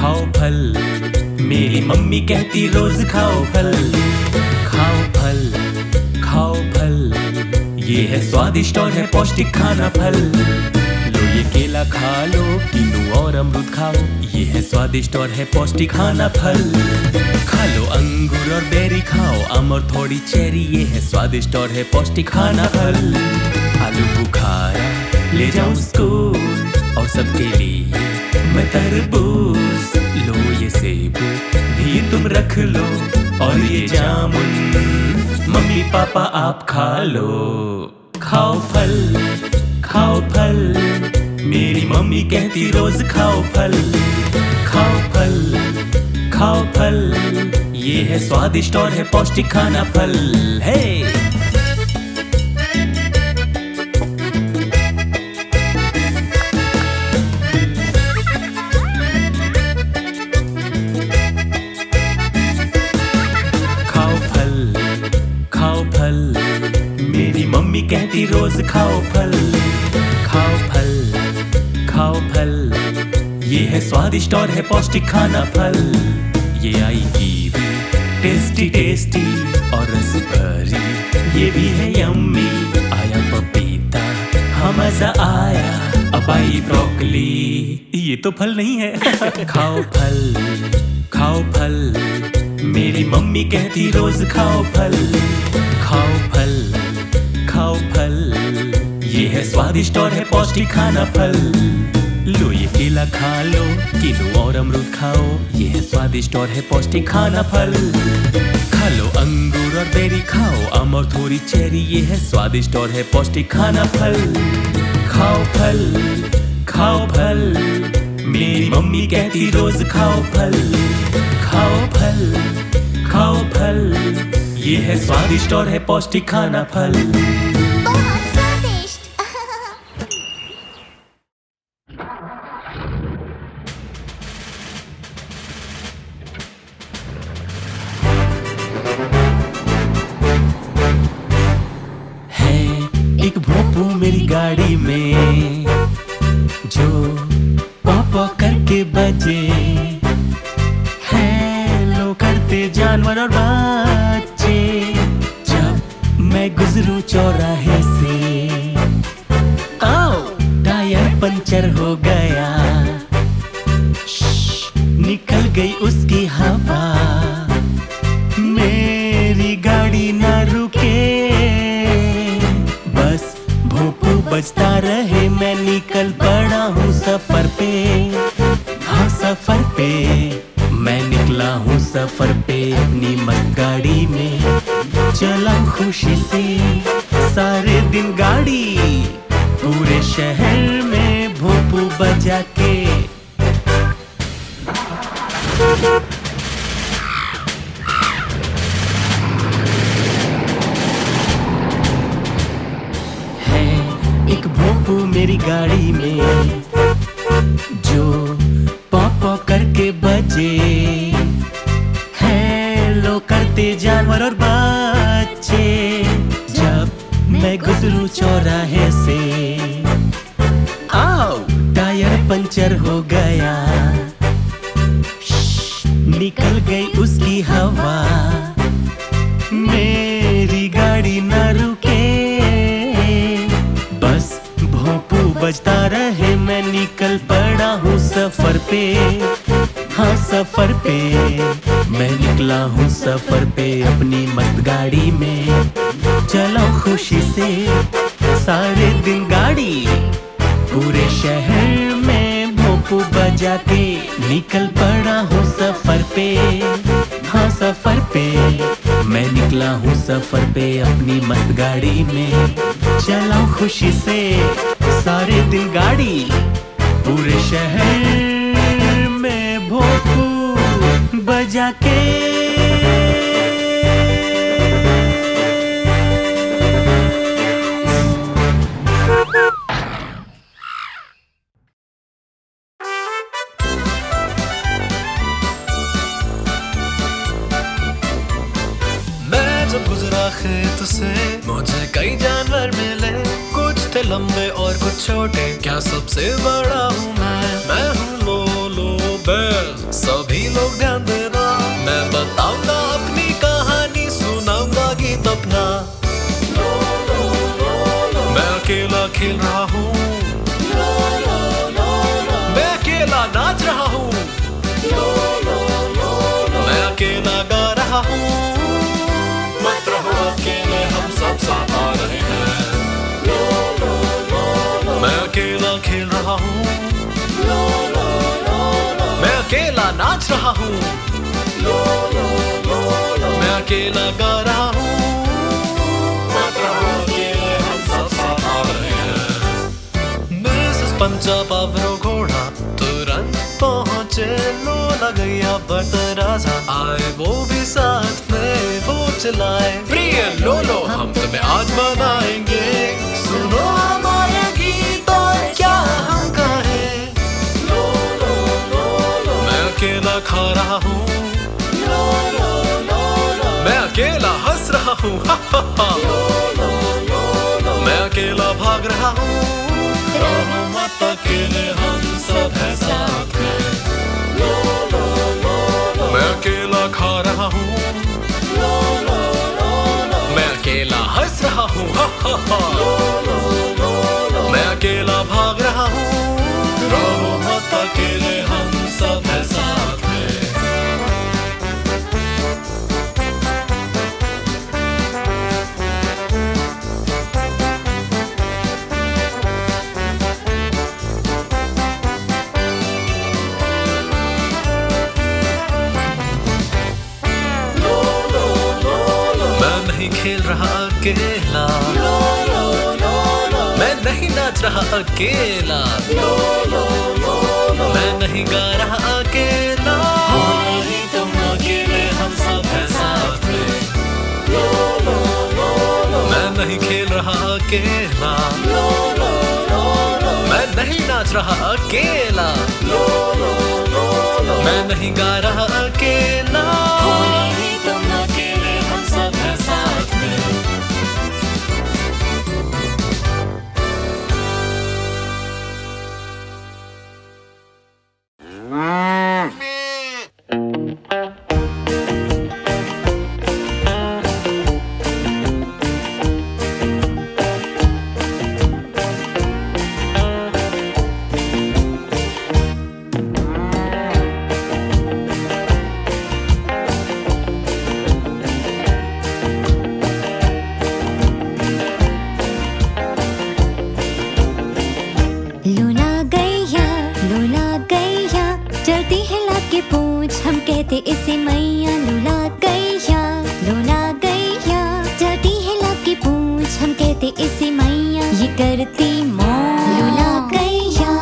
खाओ फल, मेरी मम्मी कहती रोज खाओ फल। खाओ फल, खाओ फल, ये है स्वादिष्ट और है पौष्टिक खाना फल। लो ये केला खा लो, किनू और अमरूद खाओ, ये है स्वादिष्ट और है पौष्टिक खाना फल। खा लो अंगूर और बेरी खाओ, आम और थोड़ी चेरी, ये है स्वादिष्ट और है पौष्टिक खाना फल। आलू बुखारा ले जाऊं स्कूल और सबके लिए मैं तरबूज। लो ये सेब भी तुम रख लो और ये जामुन मम्मी पापा आप खा लो। खाओ फल, खाओ फल, मेरी मम्मी कहती रोज खाओ फल। खाओ फल, खाओ फल, ये है स्वादिष्ट और है पौष्टिक खाना फल। हे मेरी मम्मी कहती रोज खाओ फल। खाओ फल, खाओ फल, ये है स्वादिष्ट और है पौष्टिक खाना फल। ये आई कीवी टेस्टी टेस्टी और रसभरी, ये भी है यम्मी। आया पपीता हाँ मजा आया, अब आई ब्रोकली, ये तो फल नहीं है। खाओ फल, खाओ फल, मेरी मम्मी कहती रोज खाओ फल। खाओ फल, खाओ फल, ये है स्वादिष्ट और है पौष्टिक खाना फल। लो ये केला खा लो, किनू और अमरूद खाओ, ये है स्वादिष्ट और है पौष्टिक खाना फल। खा लो अंगूर और बेरी खाओ, आम और थोड़ी चेरी, ये है स्वादिष्ट और है पौष्टिक खाना फल। खाओ फल, खाओ फल, मेरी मम्मी कहती रोज खाओ फल। खाओ फल, खाओ फल, ये है स्वादिष्ट और है पौष्टिक खाना फल। बहुत स्वादिष्ट। है एक भोंपू मेरी गाड़ी में, जो पॉपो करके बजे। हेलो करते जानवर और बच्चे, जब मैं गुजरूं चौराहे से। आओ टायर पंचर हो गया, निकल गई उसकी हवा। मेरी गाड़ी ना रुके, बस भोंपू बजता रहे। मैं निकल पड़ा हूँ सफर पे, हाँ सफर पे। मैं निकला हूँ सफर पे अपनी मस्त गाड़ी में, चला खुशी से सारे दिन गाड़ी, पूरे शहर में भोंपू बजा के। है एक भोंपू मेरी गाड़ी में, जो पॉपो करके बजे। हेलो करते जानवर और बच्चे, जब मैं गुजरूं चौराहे से। आओ टायर पंचर हो गया, निकल गई उसकी हवा। मेरी गाड़ी ना रुके, बस भोंपू बजता रहे। मैं निकल पड़ा हूँ सफर पे, हाँ सफर पे। मैं निकला हूँ सफर पे अपनी मस्त गाड़ी में, चला खुशी से सारे दिन गाड़ी, पूरे शहर में भोंपू बजा के। निकल पड़ा हूँ सफर पे, हाँ सफर पे। मैं निकला हूँ सफर पे अपनी मस्त गाड़ी में, चला खुशी से सारे दिन गाड़ी, पूरे शहर में भोंपू बजा के। मैं जब गुजरा खेत से, मुझे कई जानवर मिले। कुछ थे लंबे और कुछ छोटे, क्या सबसे बड़ा हूँ मैं हूँ लोलो बैल। सभी लोग ध्यान देना, मैं बताऊंगा अपनी कहानी, सुनाऊंगा गीत अपना। मैं अकेला खेल रहा हूँ, मैं अकेला नाच रहा हूँ, मैं अकेला गा रहा हूँ। मत रहो अकेले, हम सब साथ आ रहे हैं। मैं अकेला खेल रहा हूँ, मैं अकेला नाच रहा हूँ, मैं अकेला गा रहा हूँ। मत रहो अकेले, हम सब साथ आ रहे हैं। मिसेस पंजाबावरो घोड़ा तुरंत पहुँचे, लोला गैया बतराजा आए वो भी साथ में, वो चलाए प्रिय लोलो हम तुम्हें आज मनाएंगे। सुनो हमारे गीत और क्या हम कहें। मैं अकेला खा रहा हूँ, मैं अकेला हंस रहा हूँ, मैं अकेला भाग रहा हूँ। रहो मत अकेले, हम सब हैं साथ में। मैं अकेला खा रहा हूँ, मैं अकेला हंस रहा हूँ, मैं अकेला भाग रहा हूँ। रहो मत अकेले, हम सब हैं साथ में। मैं नहीं खेल रहा अकेला, मैं नहीं नाच रहा अकेला, मैं नहीं गा रहा अकेला। हो नहीं तुम अकेले, हम सब हैं साथ में। मैं नहीं खेल रहा अकेला, मैं नहीं नाच रहा अकेला, मैं नहीं गा रहा अकेला। हो नहीं तुम अकेले, हम सब हैं साथ में। इसे मैया लूला गैया चलती है लाके पूछ, हम कहते इसे मैया ये करती मौज। लूला गैया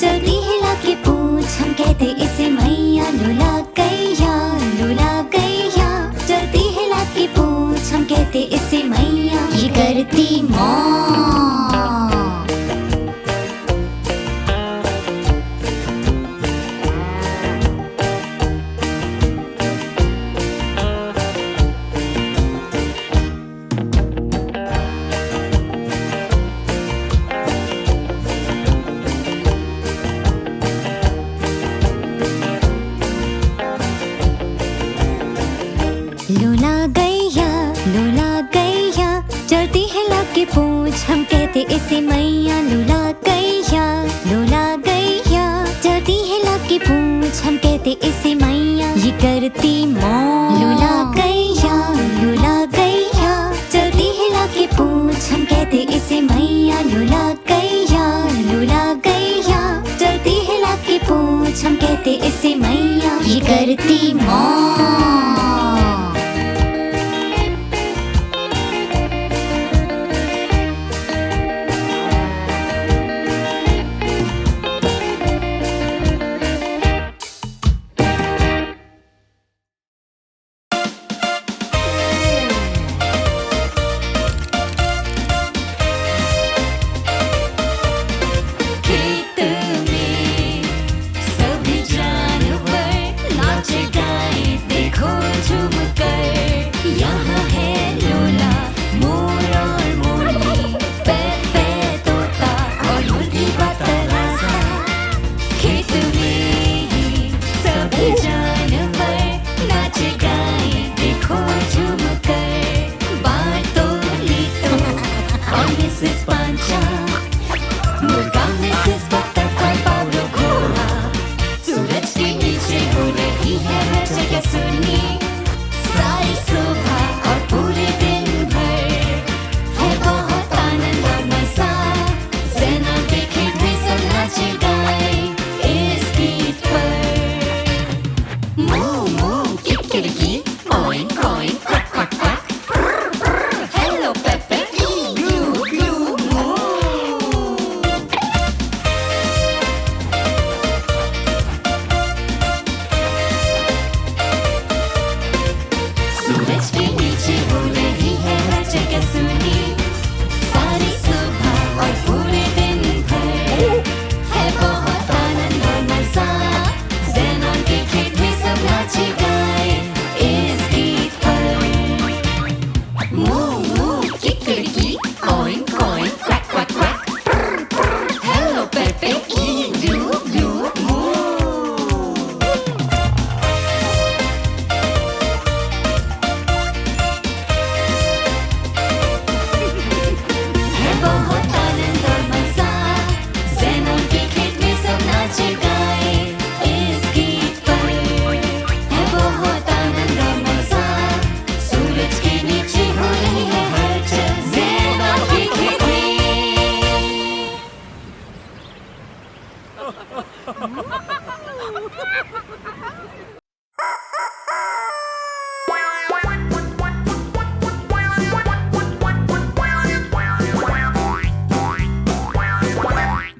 चलती है लाके पूछ, हम कहते इसे मैया लूला गैया चलती है लाके पूछ, हम कहते इसे मैया ये करती मौज। लूला गैया चलती है लाके पूछ, हम कहते इसे मैया लूला गैया चलती है लाके पूछ, हम कहते इसे मैया ये करती मौज। लूला गैया चलती है लाके पूछ, हम कहते इसे मैया लूला गैया चलती है लाके पूछ, हम कहते इसे मैया ये करती मौज। सभी जानवर नाचे गाए देखो।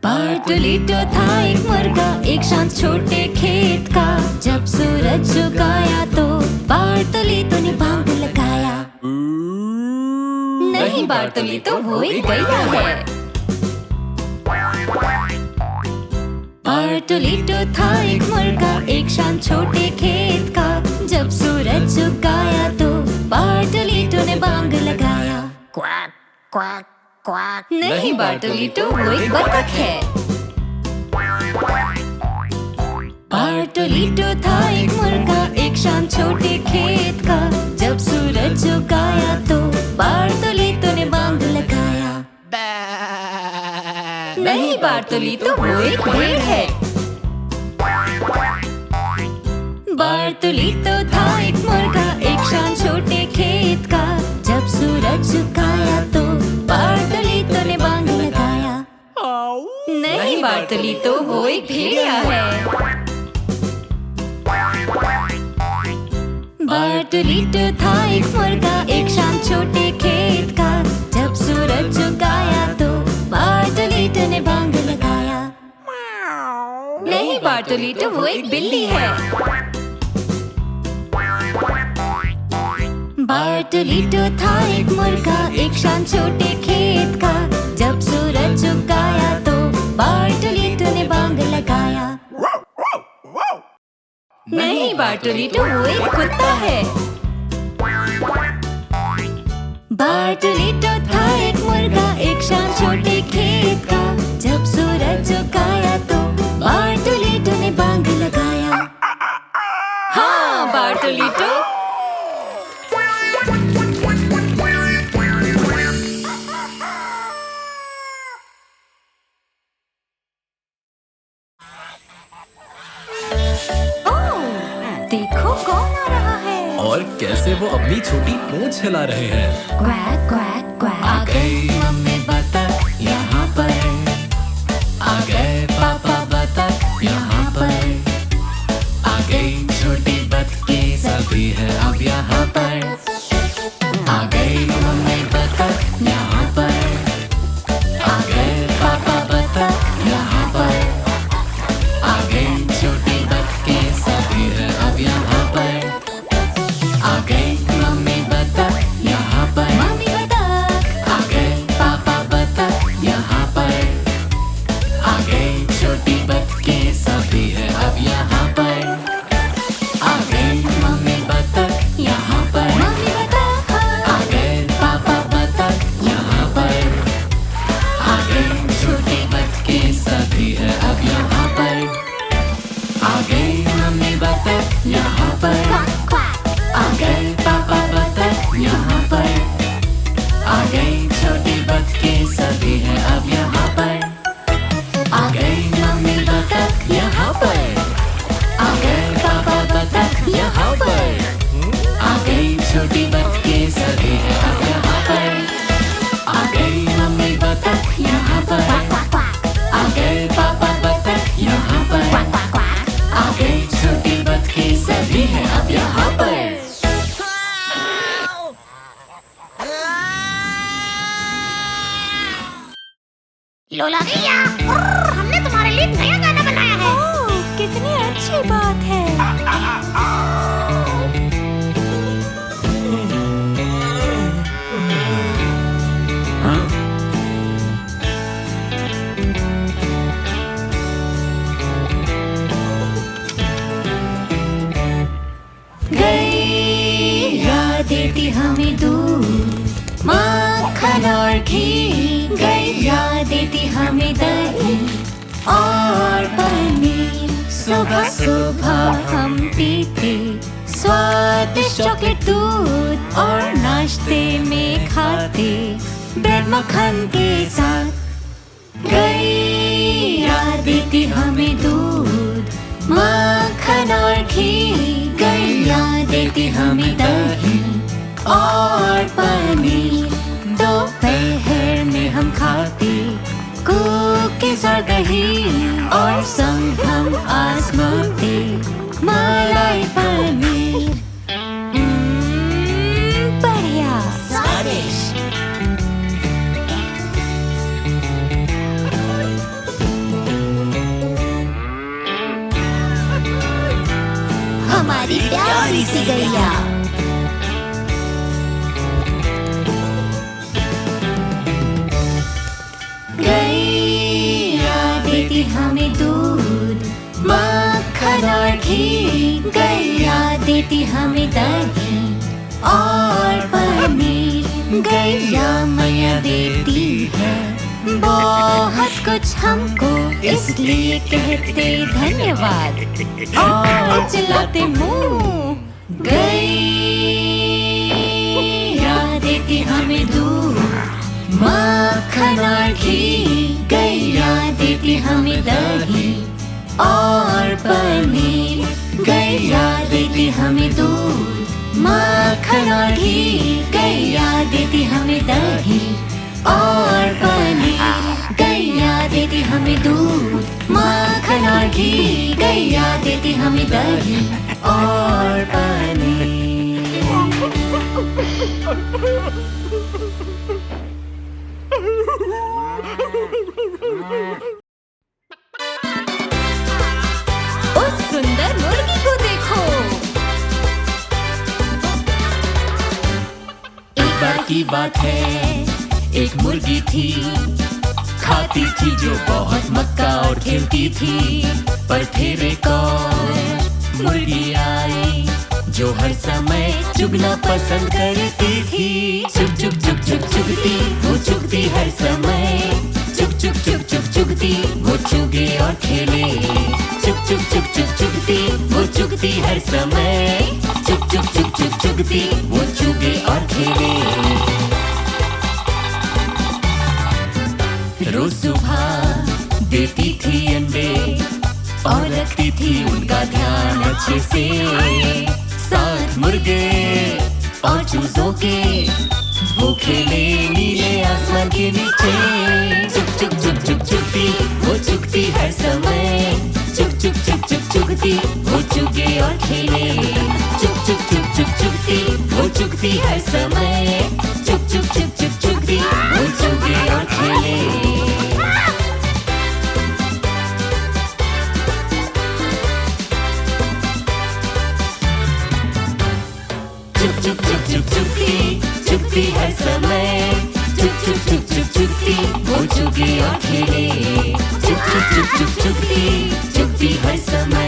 बार्टोलीटो था एक मुर्गा एक शांत छोटे खेत का। जब सूरज झुकाया तो बार्टोलीटो ने बांग लगाया। नहीं बार्टोलीटो, वो एक गैया है। बार्टोलीटो था एक मुर्गा एक शांत छोटे खेत का। जब सूरज झुकाया तो बार्टोलीटो ने बांग लगाया। Quack quack quack. नहीं बार्टोलीटो, वो एक बतख है। बार्टोलीटो था एक मुर्गा एक शांत छोटे खेत का। जब सूरज झुकाया तो बार्टोलीटो ने बांग लगाया। नहीं बार्टोलीटो, वो एक भेड़ है। बार्टोलीटो था एक मुर्गा एक शांत छोटे खेत का। जब सूरज झुकाया तो बार्टोलीटो ने बांग लगाया। नहीं बार्टोलीटो, वो एक भेड़िया है। बार्टोलीटो था एक मुर्गा एक शांत छोटे खेत का। जब सूरज झुकाया तो बार्टोलीटो ने बांग लगाया। नहीं बार्टोलीटो, वो एक बिल्ली है। बार्टोलीटो था एक मुर्गा एक शांत छोटे खेत का। जब सूरज झुकाया तो बार्टोलीटो ने बांग लगाया। नहीं बार्टोलीटो, वो एक कुत्ता है। बार्टोलीटो था एक मुर्गा एक शांत छोटे खेत का। जब सूरज झुकाया तो बार्टोलीटो ने बांग लगाया। हाँ बार्टोलीटो। देखो कौन आ रहा है। और कैसे वो अपनी छोटी पूंछ हिला रहे हैं। Quack quack quack. आ गई मम्मी बतख यहाँ पर, आ गए पापा बतख यहाँ पर, आ गई छोटी बतखें सभी है अब यहाँ पर। आ गई मम्मी बतख यहाँ पर, आ गए पापा बतख यहाँ पर, आ गई छोटी बतखें सभी है अब यहाँ पर। आ गई मम्मी बतख यहाँ पर, मम्मी बतख। आ गए पापा बतख यहाँ पर, आ गई छोटी बतखें सभी है अब यहाँ पर। आ गई मम्मी बतख यहाँ पर, मम्मी बतख। आ गए पापा बतख यहाँ पर, आ गई छोटी बतखें सभी है अब यहाँ पर। आ गई मम्मी बतख यहाँ पर, क्वाक क्वाक। आ गए पापा बतख यहाँ पर, आ गई छोटी बतखें सभी है अब यहाँ पर। आ गई मम्मी बतख यहाँ पर, आ गए पापा बतख यहाँ पर, आ गई छोटी बतखें सभी है अब यहाँ पर। आ गई मम्मी बतख यहाँ पर, क्वाक क्वाक। आ गए पापा बतख यहाँ पर, क्वाक क्वाक क्वाक। आ गई छोटी बतखें सभी है अब यहाँ पर। लोला भैया, हमने तुम्हारे लिए नया गाना बनाया है। ओह, कितनी अच्छी बात है। गैया देती हमें दूध माखन और घी। गैया देती हमें दही और पनीर। सुबह सुबह हम पीते स्वादिष्ट चॉकलेट दूध और नाश्ते में खाते ब्रेड मक्खन के साथ। गैया देती हमें दूध माखन और घी। गैया देती हमें दही और पनीर। दोपहर में हम खाते कुकीज और दही और संग हम बासमती मलाई पनीर बढ़िया स्वादिष्ट। हमारी प्यारी सी गैया। गैया देती हमें दूध मक्खन और घी, गैया देती हमें दही और पनीर, गैया मैया देती है बहुत कुछ हमको, इसलिए कहते धन्यवाद और चिल्लाते मुंह। गैया देती हमें दूध मक्खन और घी, गैया देती हमें दही और पनीर, गैया देती हमें दूध मक्खन और घी, गैया देती हमें दही और पनीर, गैया देती हमें दूध मक्खन और घी, गैया देती हमें दही और पनीर। उस सुंदर मुर्गी को देखो। एक बार की बात है, एक मुर्गी थी, खाती थी जो बहुत मक्का और खेलती थी। पर फिर एक और मुर्गी आई जो हर समय चुगना पसंद करती थी। चुग चुग चुग चुग चुगती, वो चुगती हर समय। चुग चुग चुग चुग चुगती, वो चुगे और खेले। चुग चुग चुग चुग चुगती, वो चुगती हर समय। चुग चुग चुग चुग चुगती, वो चुगे और खेले। रोज सुबह देती थी अंडे और रखती थी उनका ध्यान अच्छे से। साथ मुर्गे और चूजों के वो खेले नीले आसमान के नीचे। चुग चुग चुग चुग चुगती, वो चुगती हर समय। चुग चुग चुग चुग चुगती, वो चुगे और खेले। चुग चुग चुग चुग चुगती, वो चुगती हर समय। चुग चुग चुग चुग चुगती, वो चुगे और खेले। चुग चुग चुग चुग चुगती, चुगती हर समय। चुग चुग चुग चुग चुगती, वो चुगे और खेले। चुग चुग चुग चुग चुगती, चुगती हर समय।